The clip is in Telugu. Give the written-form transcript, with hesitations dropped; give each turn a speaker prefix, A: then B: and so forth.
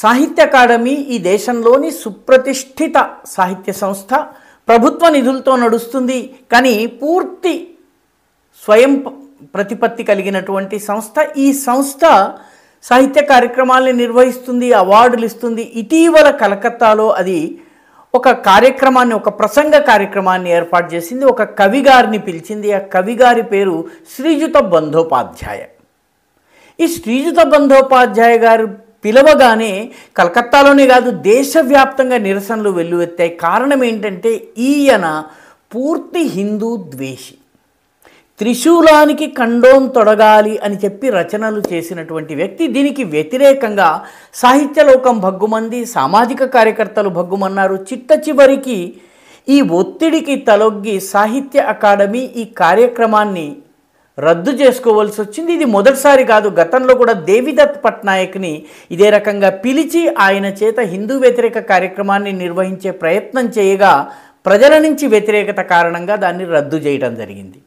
A: సాహిత్య అకాడమీ ఈ దేశంలోని సుప్రతిష్ఠిత సాహిత్య సంస్థ. ప్రభుత్వ నిధులతో నడుస్తుంది, కానీ పూర్తి స్వయం ప్రతిపత్తి కలిగినటువంటి సంస్థ. ఈ సంస్థ సాహిత్య కార్యక్రమాలను నిర్వహిస్తుంది, అవార్డులు ఇస్తుంది. ఇటీవల కలకత్తాలో అది ఒక కార్యక్రమాన్ని, ఒక ప్రసంగ కార్యక్రమాన్ని ఏర్పాటు చేసింది. ఒక కవిగారిని పిలిచింది. ఆ కవిగారి పేరు శ్రీయుత బంధోపాధ్యాయ. ఈ శ్రీయుత బంధోపాధ్యాయ గారు పిలవగానే కలకత్తాలోనే కాదు, దేశవ్యాప్తంగా నిరసనలు వెల్లువెత్తాయి. కారణం ఏంటంటే ఈయన పూర్తి హిందూ ద్వేషి. త్రిశూలానికి ఖండోం తొడగాలి అని చెప్పి రచనలు చేసినటువంటి వ్యక్తి. దీనికి వ్యతిరేకంగా సాహిత్యలోకం భగ్గుమంది, సామాజిక కార్యకర్తలు భగ్గుమన్నారు. చిట్ట చివరికి ఈ ఒత్తిడికి తలొగ్గి సాహిత్య అకాడమీ ఈ కార్యక్రమాన్ని రద్దు చేసుకోవాల్సి వచ్చింది. ఇది మొదటిసారి కాదు, గతంలో కూడా దేవిదత్ పట్నాయక్ని ఇదే రకంగా పిలిచి ఆయన చేత హిందూ వ్యతిరేక కార్యక్రమాన్ని నిర్వహించే ప్రయత్నం చేయగా ప్రజల నుంచి వ్యతిరేకత కారణంగా దాన్ని రద్దు చేయడం జరిగింది.